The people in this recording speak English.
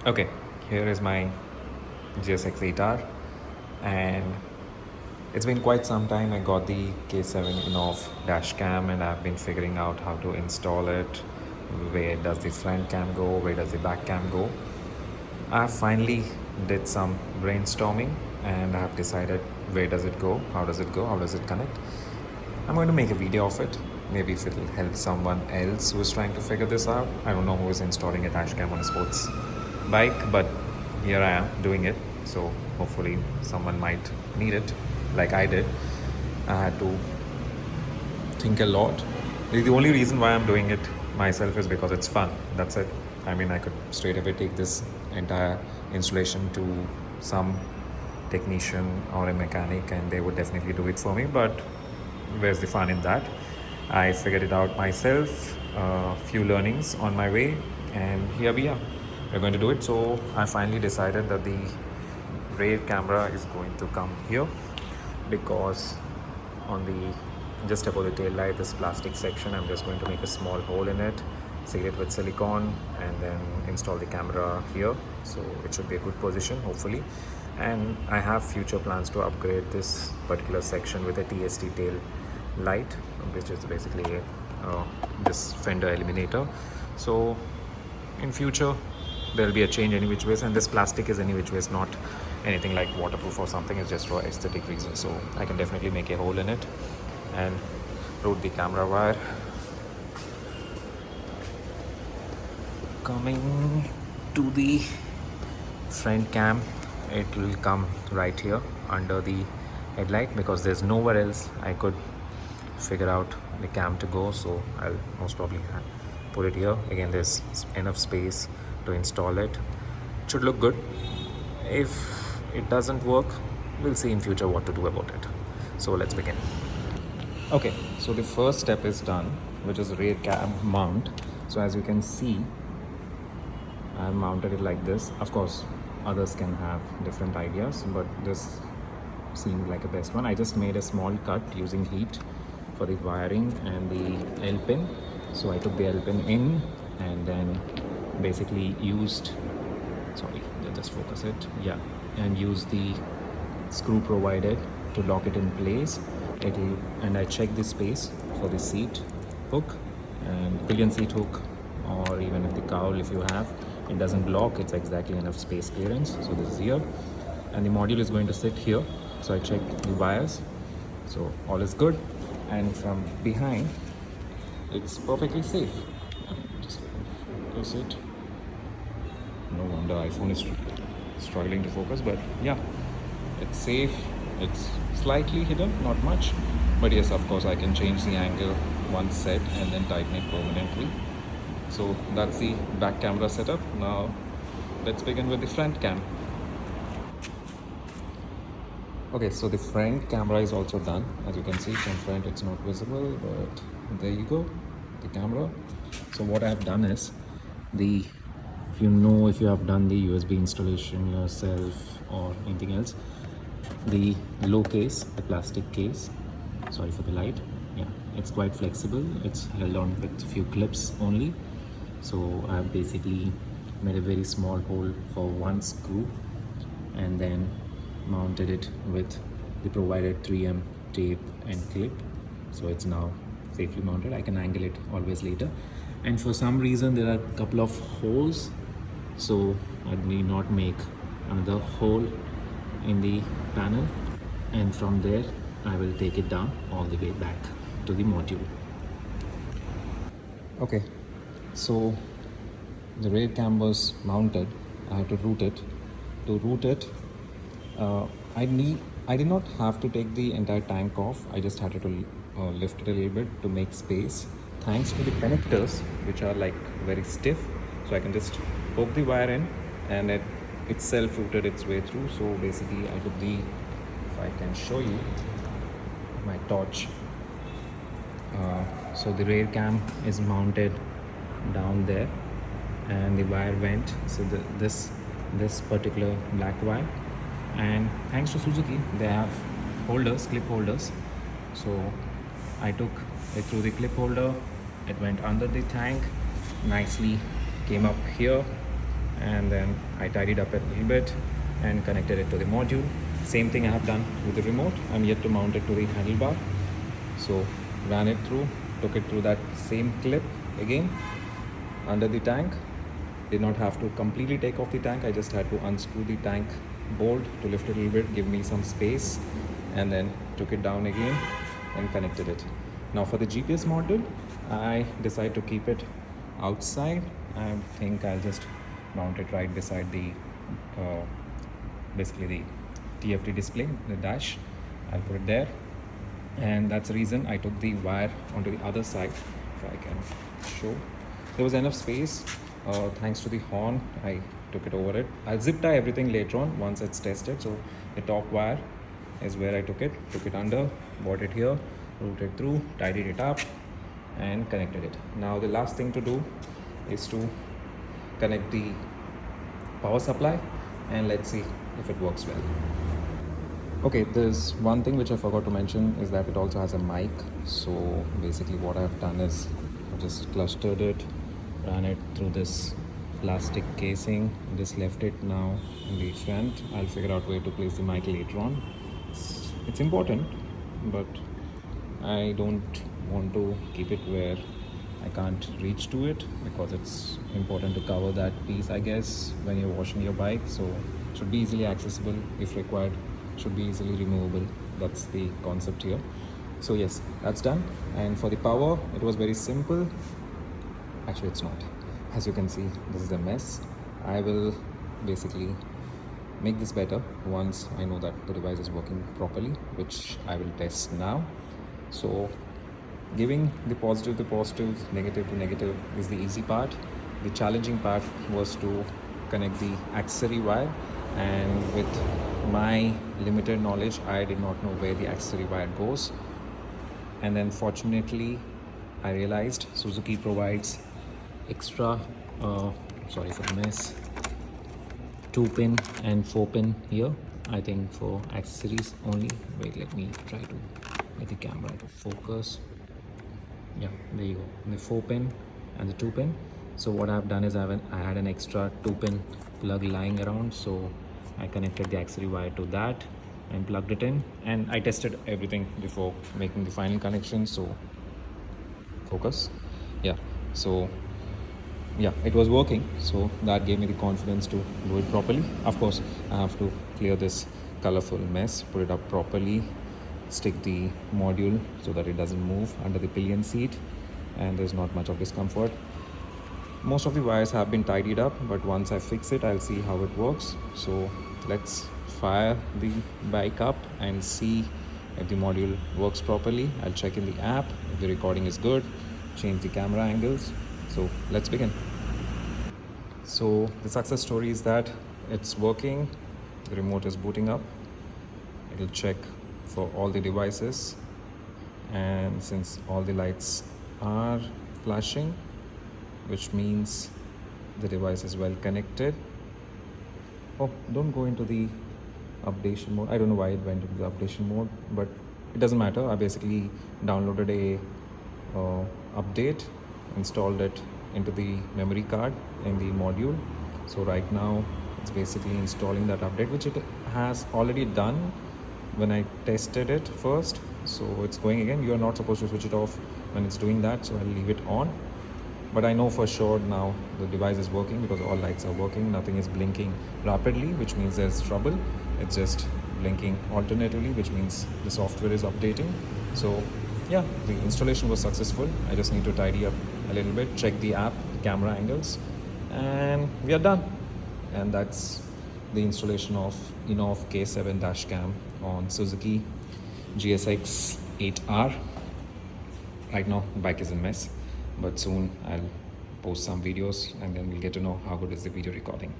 Okay, here is my GSX-8R, and it's been quite some time. I got the K7 INNOVV dash cam, and I've been figuring out how to install it. Where does the front cam go? Where does the back cam go? I finally did some brainstorming, and I have decided where does it go, how does it go, how does it connect. I'm going to make a video of it. Maybe if it'll help someone else who is trying to figure this out. I don't know who is installing a dash cam on a sports bike, but here I am doing it. So hopefully someone might need it like I did. I had to think a lot. The only reason why I'm doing it myself is because it's fun. That's it. I mean, I could straight away take this entire installation to some technician or a mechanic and they would definitely do it for me, but where's the fun in that? I figured it out myself, a few learnings on my way, and here we are. We're going to do it. So I finally decided that the rear camera is going to come here, because on the just above the tail light, this plastic section, I'm just going to make a small hole in it, seal it with silicone, and then install the camera here. So it should be a good position, hopefully. And I have future plans to upgrade this particular section with a TST tail light, which is basically this fender eliminator. So in future there'll be a change any which ways, and this plastic is any which ways not anything like waterproof or something. It's just for aesthetic reasons, so I can definitely make a hole in it and route the camera wire. Coming to the front cam, it will come right here under the headlight, because there's nowhere else I could figure out the cam to go, so I'll most probably put it here. Again, there's enough space to install it. It should look good. If it doesn't work, we'll see in future what to do about it. So let's begin. Okay, so the first step is done, which is rear cam mount. So as you can see, I've mounted it like this. Of course, others can have different ideas, but this seemed like a best one. I just made a small cut using heat for the wiring and the L pin. So I took the L pin in and then basically used, sorry, just focus it, yeah, and used the screw provided to lock it in place. And I checked the space for the seat hook and pillion seat hook, or even if the cowl, if you have, it doesn't block, it's exactly enough space clearance. So this is here, and the module is going to sit here. So I checked the wires, so all is good, and from behind it's perfectly safe. Just focus it. No wonder iPhone is struggling to focus, but yeah, it's safe. It's slightly hidden, not much, but yes, of course I can change the angle once set and then tighten it permanently. So that's the back camera setup. Now let's begin with the front cam. Okay, so the front camera is also done. As you can see from front, it's not visible, but there you go, the camera. So what I have done is, if you have done the USB installation yourself or anything else, the low case, the plastic case, sorry for the light, yeah, it's quite flexible. It's held on with a few clips only. So I've basically made a very small hole for one screw and then mounted it with the provided 3M tape and clip. So it's now safely mounted. I can angle it always later. And for some reason there are a couple of holes, so I need not make another hole in the panel, and from there I will take it down all the way back to the module. Okay, so the rear cam was mounted. I had to route it. To route it, I did not have to take the entire tank off. I just had to lift it a little bit to make space, thanks to the connectors, which are like very stiff. So I can just poke the wire in and it itself routed its way through. So basically I took the, if I can show you my torch, so the rear cam is mounted down there and the wire went, so this particular black wire, and thanks to Suzuki they have holders, clip holders. So I took it through the clip holder, it went under the tank, nicely came up here, and then I tidied up a little bit and connected it to the module. Same thing I have done with the remote. I'm yet to mount it to the handlebar. So ran it through, took it through that same clip again under the tank. Did not have to completely take off the tank. I just had to unscrew the tank bolt to lift it a little bit, give me some space, and then took it down again and connected it. Now for the GPS module, I decided to keep it outside. I think I'll just mount it right beside the basically the TFT display, the dash. I'll put it there, and that's the reason I took the wire onto the other side. If I can show, there was enough space. Thanks to the horn, I took it over it. I'll zip tie everything later on once it's tested. So the top wire is where I took it under, brought it here, routed through, tidied it up, and connected it. Now the last thing to do is to connect the power supply, and let's see if it works well. Okay, there's one thing which I forgot to mention is that it also has a mic. So basically what I've done is I just clustered it, ran it through this plastic casing, just left it now in the front. I'll figure out where to place the mic later on. It's important, but I don't want to keep it where I can't reach to it, because it's important to cover that piece, I guess, when you're washing your bike. So it should be easily accessible if required, should be easily removable. That's the concept here. So yes, that's done. And for the power, it was very simple. Actually, it's not. As you can see, this is a mess. I will basically make this better once I know that the device is working properly, which I will test now. So giving the positive to positive, negative to negative is the easy part. The challenging part was to connect the accessory wire, and with my limited knowledge, I did not know where the accessory wire goes. And then fortunately, I realized Suzuki provides extra, sorry for the mess, 2-pin and 4-pin here, I think for accessories only. Wait, let me try to get the camera to focus. Yeah, there you go, the 4-pin and the 2-pin. So what I've done is I had an extra 2-pin plug lying around, so I connected the accessory wire to that and plugged it in, and I tested everything before making the final connection. So focus, yeah, so yeah, it was working. So that gave me the confidence to do it properly. Of course, I have to clear this colorful mess, put it up properly, stick the module so that it doesn't move under the pillion seat, and there's not much of discomfort. Most of the wires have been tidied up, but once I fix it, I'll see how it works. So let's fire the bike up and see if the module works properly. I'll check in the app if the recording is good, change the camera angles. So let's begin. So the success story is that it's working. The remote is booting up. It'll check for all the devices, and since all the lights are flashing, which means the device is well connected. Oh, don't go into the updation mode. I don't know why it went into the updation mode, but it doesn't matter. I basically downloaded a update, installed it into the memory card in the module. So right now it's basically installing that update, which it has already done when I tested it first. So it's going again. You are not supposed to switch it off when it's doing that, so I'll leave it on. But I know for sure now the device is working because all lights are working. Nothing is blinking rapidly, which means there's trouble. It's just blinking alternatively, which means the software is updating. So yeah, the installation was successful. I just need to tidy up a little bit, check the app, camera angles, and we are done. And that's the installation of INNOVV K7 dash cam on Suzuki GSX-8R. Right now, the bike is a mess, but soon I'll post some videos and then we'll get to know how good is the video recording.